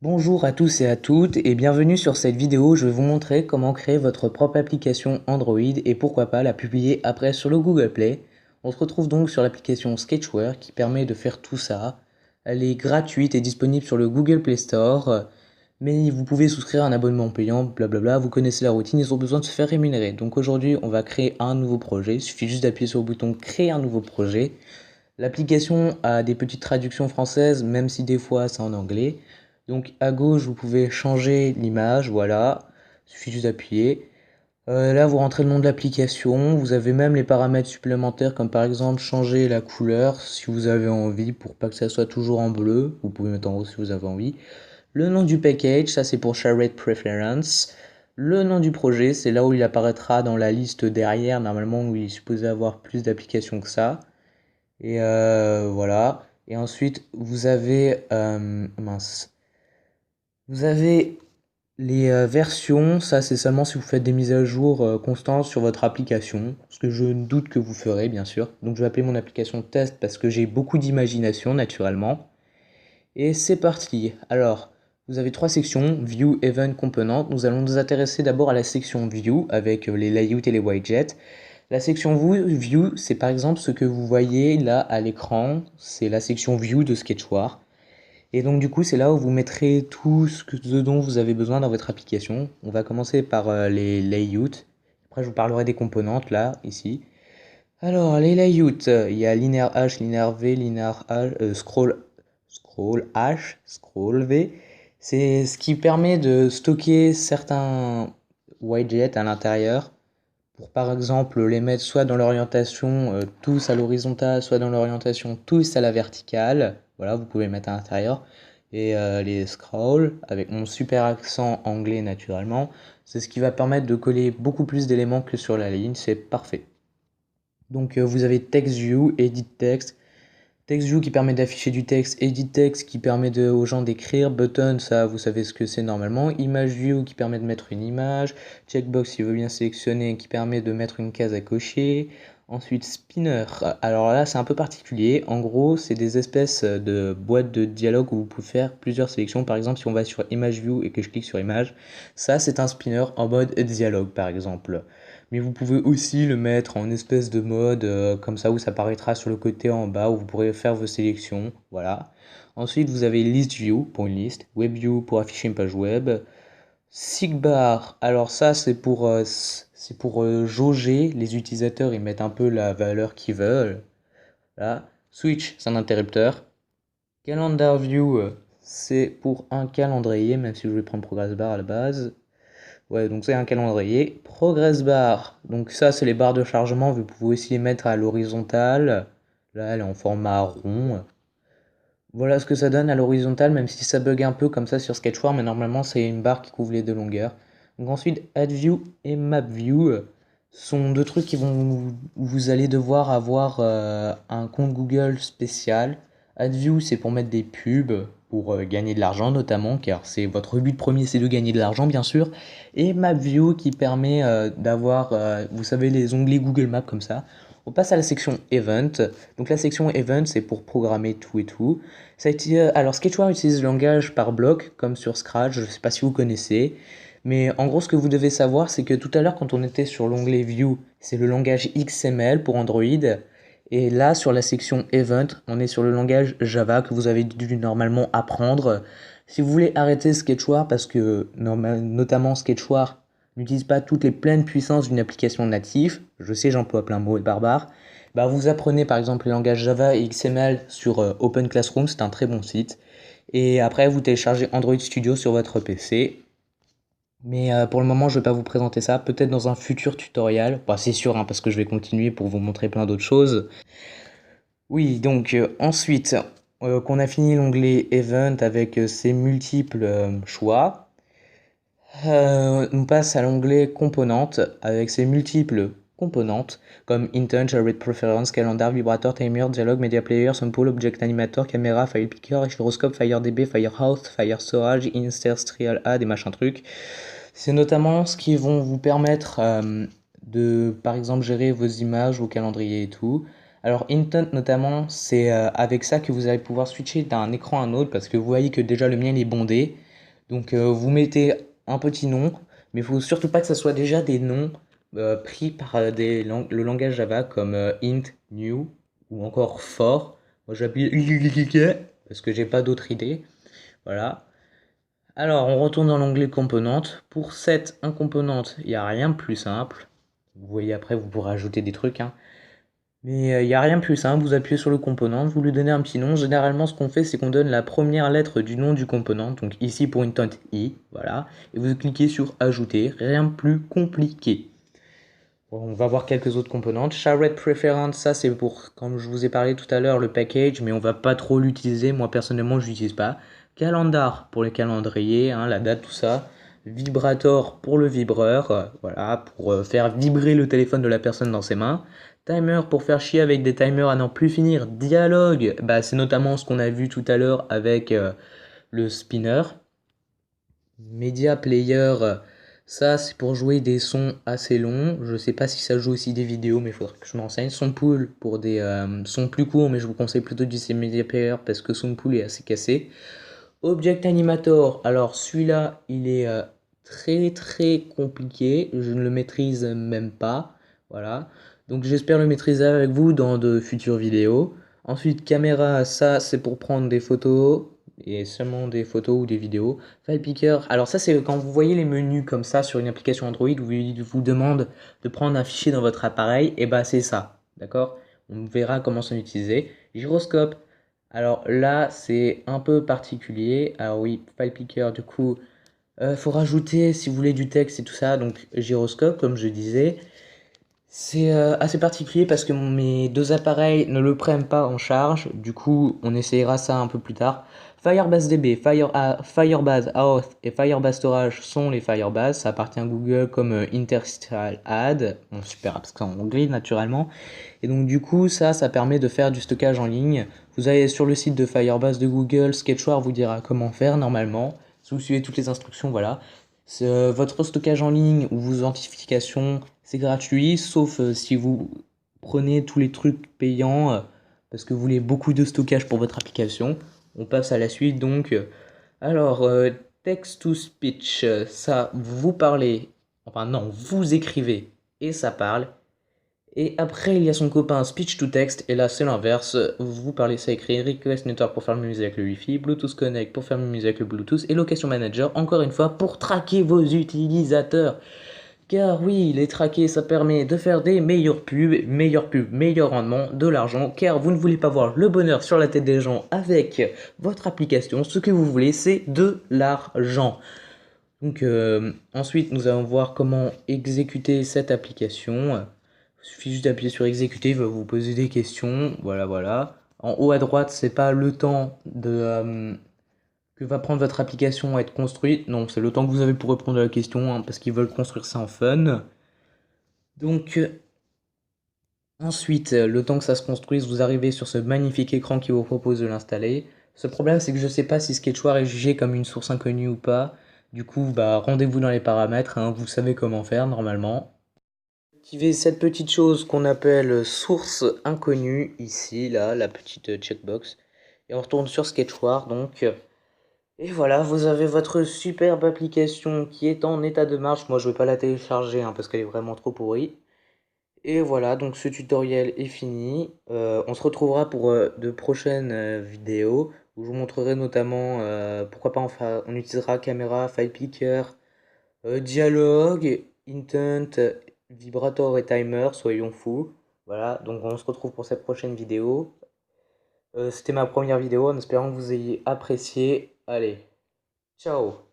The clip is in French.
Bonjour à tous et à toutes et bienvenue sur cette vidéo. Je vais vous montrer comment créer votre propre application Android et pourquoi pas la publier après sur le Google Play. On se retrouve donc sur l'application Sketchware qui permet de faire tout ça. Elle est gratuite et disponible sur le Google Play Store, mais vous pouvez souscrire un abonnement payant, blablabla. Vous connaissez la routine, ils ont besoin de se faire rémunérer. Donc aujourd'hui, on va créer un nouveau projet. Il suffit juste d'appuyer sur le bouton créer un nouveau projet. L'application a des petites traductions françaises, même si des fois c'est en anglais. Donc à gauche, vous pouvez changer l'image, voilà. Il suffit juste d'appuyer. Là, vous rentrez le nom de l'application. Vous avez même les paramètres supplémentaires, comme par exemple changer la couleur si vous avez envie, pour pas que ça soit toujours en bleu. Vous pouvez mettre en rouge si vous avez envie. Le nom du package, ça c'est pour Shared Preference. Le nom du projet, c'est là où il apparaîtra dans la liste derrière, normalement où il est supposé avoir plus d'applications que ça. Et voilà. Et ensuite, vous avez, mince, vous avez les versions. Ça, c'est seulement si vous faites des mises à jour constantes sur votre application, ce que je doute que vous ferez, bien sûr. Donc, je vais appeler mon application test parce que j'ai beaucoup d'imagination, naturellement. Et c'est parti. Alors, vous avez trois sections, View, Event, Component. Nous allons nous intéresser d'abord à la section View avec les layouts et les widgets. La section View, c'est par exemple ce que vous voyez là à l'écran, c'est la section View de Sketchware. Et donc du coup, c'est là où vous mettrez tout ce dont vous avez besoin dans votre application. On va commencer par les layouts. Après, je vous parlerai des composantes là, ici. Alors, les layouts, il y a linéaire H, linéaire V, linéaire H, scroll H, scroll V. C'est ce qui permet de stocker certains widgets à l'intérieur pour par exemple les mettre soit dans l'orientation tous à l'horizontale, soit dans l'orientation tous à la verticale. Voilà, vous pouvez mettre à l'intérieur. Et les scrolls, avec mon super accent anglais naturellement, c'est ce qui va permettre de coller beaucoup plus d'éléments que sur la ligne, c'est parfait. Donc vous avez Text View, Edit Text, Text View qui permet d'afficher du texte, Edit Text qui permet aux gens d'écrire, Button, ça vous savez ce que c'est normalement, Image View qui permet de mettre une image, Checkbox qui veut bien sélectionner qui permet de mettre une case à cocher, ensuite Spinner, alors là c'est un peu particulier, en gros c'est des espèces de boîtes de dialogue où vous pouvez faire plusieurs sélections, par exemple si on va sur Image View et que je clique sur Image, ça c'est un spinner en mode dialogue par exemple. Mais vous pouvez aussi le mettre en espèce de mode comme ça où ça apparaîtra sur le côté en bas où vous pourrez faire vos sélections. Voilà. Ensuite, vous avez List View pour une liste, Web View pour afficher une page web, Sigbar. Alors ça, c'est pour jauger les utilisateurs et mettre un peu la valeur qu'ils veulent. Là. Switch, c'est un interrupteur. Calendar View, c'est pour un calendrier, même si je vais prendre Progress Bar à la base. Ouais, donc c'est un calendrier. Progress bar. Donc ça, c'est les barres de chargement. Vous pouvez aussi les mettre à l'horizontale. Là, elle est en format rond. Voilà ce que ça donne à l'horizontale, même si ça bug un peu comme ça sur Sketchware, mais normalement, c'est une barre qui couvre les deux longueurs. Donc ensuite, Add View et Map View sont deux trucs où vous allez devoir avoir un compte Google spécial. AdView, c'est pour mettre des pubs, pour gagner de l'argent notamment, car c'est votre but premier, c'est de gagner de l'argent bien sûr. Et MapView qui permet d'avoir, vous savez, les onglets Google Maps comme ça. On passe à la section Event. Donc la section Event, c'est pour programmer tout et tout. Alors Sketchware utilise le langage par bloc, comme sur Scratch, je ne sais pas si vous connaissez. Mais en gros, ce que vous devez savoir, c'est que tout à l'heure, quand on était sur l'onglet View, c'est le langage XML pour Android. Et là, sur la section Event, on est sur le langage Java que vous avez dû normalement apprendre. Si vous voulez arrêter Sketchware, parce que notamment Sketchware n'utilise pas toutes les pleines puissances d'une application native, je sais, j'emploie plein de mots barbares, bah vous apprenez par exemple les langages Java et XML sur Open Classroom, c'est un très bon site. Et après, vous téléchargez Android Studio sur votre PC. Mais pour le moment, je ne vais pas vous présenter ça. Peut-être dans un futur tutoriel. Bah, c'est sûr, hein, parce que je vais continuer pour vous montrer plein d'autres choses. Oui, donc ensuite qu'on a fini l'onglet Event avec ses multiples choix, on passe à l'onglet Componentes avec ses multiples composantes comme Intent, Shared Preference, Calendar, Vibrator, Timer, Dialog, Media Player, Sample, Object Animator, Camera, File Picker, Gyroscope, FireDB, Firehouse, Fire Storage, Industrial Add et machin truc. C'est notamment ce qui vont vous permettre de, par exemple, gérer vos images, vos calendriers et tout. Alors, Intent notamment, c'est avec ça que vous allez pouvoir switcher d'un écran à un autre parce que vous voyez que déjà le mien il est bondé. Donc vous mettez un petit nom, mais il faut surtout pas que ça soit déjà des noms pris par le langage Java comme int, new ou encore for. Moi j'appuie parce que j'ai pas d'autre idée. Voilà. Alors on retourne dans l'onglet componentes. Pour cette un componente, il n'y a rien de plus simple. Vous voyez après, vous pourrez ajouter des trucs, hein. Mais il n'y a rien de plus simple, vous appuyez sur le component, vous lui donnez un petit nom. Généralement, ce qu'on fait, c'est qu'on donne la première lettre du nom du component. Donc ici, pour une tente I, voilà. Et vous cliquez sur Ajouter, rien de plus compliqué. Bon, on va voir quelques autres composants. Shared Preference, ça c'est pour, comme je vous ai parlé tout à l'heure, le package, mais on va pas trop l'utiliser. Moi, personnellement, je l'utilise pas. Calendar pour les calendriers, hein, la date, tout ça. Vibrator pour le vibreur, voilà, pour faire vibrer le téléphone de la personne dans ses mains. Timer pour faire chier avec des timers à n'en plus finir. Dialogue, bah, c'est notamment ce qu'on a vu tout à l'heure avec le spinner. Media Player, ça c'est pour jouer des sons assez longs. Je sais pas si ça joue aussi des vidéos, mais il faudrait que je m'enseigne. Sonpool pour des sons plus courts, mais je vous conseille plutôt d'utiliser Media Player parce que Sonpool est assez cassé. Object Animator, alors celui-là, il est très très compliqué, je ne le maîtrise même pas, voilà. Donc j'espère le maîtriser avec vous dans de futures vidéos. Ensuite, caméra, ça c'est pour prendre des photos, et seulement des photos ou des vidéos. File Picker, alors ça c'est quand vous voyez les menus comme ça sur une application Android où il vous demande de prendre un fichier dans votre appareil, et bah c'est ça, d'accord? On verra comment s'en utiliser. Gyroscope, alors là, c'est un peu particulier. Alors oui, file picker, du coup, faut rajouter si vous voulez du texte et tout ça. Donc gyroscope, comme je disais, c'est assez particulier parce que mes deux appareils ne le prennent pas en charge. Du coup, on essayera ça un peu plus tard. Firebase DB, Firebase Auth et Firebase Storage sont les Firebase. Ça appartient à Google comme Interstitial Add. Bon, super, parce que c'est en anglais naturellement. Et donc du coup, ça permet de faire du stockage en ligne. Vous allez sur le site de Firebase de Google, Sketchware vous dira comment faire normalement. Si vous suivez toutes les instructions, voilà. Votre stockage en ligne ou vos authentifications, c'est gratuit, sauf si vous prenez tous les trucs payants parce que vous voulez beaucoup de stockage pour votre application. On passe à la suite donc. Alors, text to speech, ça vous parlez, enfin non, vous écrivez et ça parle. Et après, il y a son copain Speech to Text, et là c'est l'inverse. Vous parlez, ça écrit Request Network pour faire mieux avec le Wi-Fi, Bluetooth Connect pour faire mieux avec le Bluetooth, et Location Manager, encore une fois, pour traquer vos utilisateurs. Car oui, les traquer, ça permet de faire des meilleures pubs, meilleur rendement, de l'argent, car vous ne voulez pas voir le bonheur sur la tête des gens avec votre application. Ce que vous voulez, c'est de l'argent. Donc ensuite, nous allons voir comment exécuter cette application. Il suffit juste d'appuyer sur exécuter, il va vous poser des questions. Voilà, voilà. En haut à droite, c'est pas le temps que va prendre votre application à être construite. Non, c'est le temps que vous avez pour répondre à la question, hein, parce qu'ils veulent construire ça en fun. Donc ensuite, le temps que ça se construise, vous arrivez sur ce magnifique écran qui vous propose de l'installer. Ce problème, c'est que je sais pas si Sketchware est jugé comme une source inconnue ou pas. Du coup, bah, rendez-vous dans les paramètres, hein, vous savez comment faire normalement. Activez cette petite chose qu'on appelle source inconnue, ici, là, la petite checkbox. Et on retourne sur Sketchware, donc. Et voilà, vous avez votre superbe application qui est en état de marche. Moi, je ne vais pas la télécharger, hein, parce qu'elle est vraiment trop pourrie. Et voilà, donc ce tutoriel est fini. On se retrouvera pour de prochaines vidéos où je vous montrerai notamment pourquoi pas on utilisera caméra, file picker, dialogue, intent, vibrator et timer, soyons fous. Voilà, donc on se retrouve pour cette prochaine vidéo. C'était ma première vidéo en espérant que vous ayez apprécié. Allez, ciao!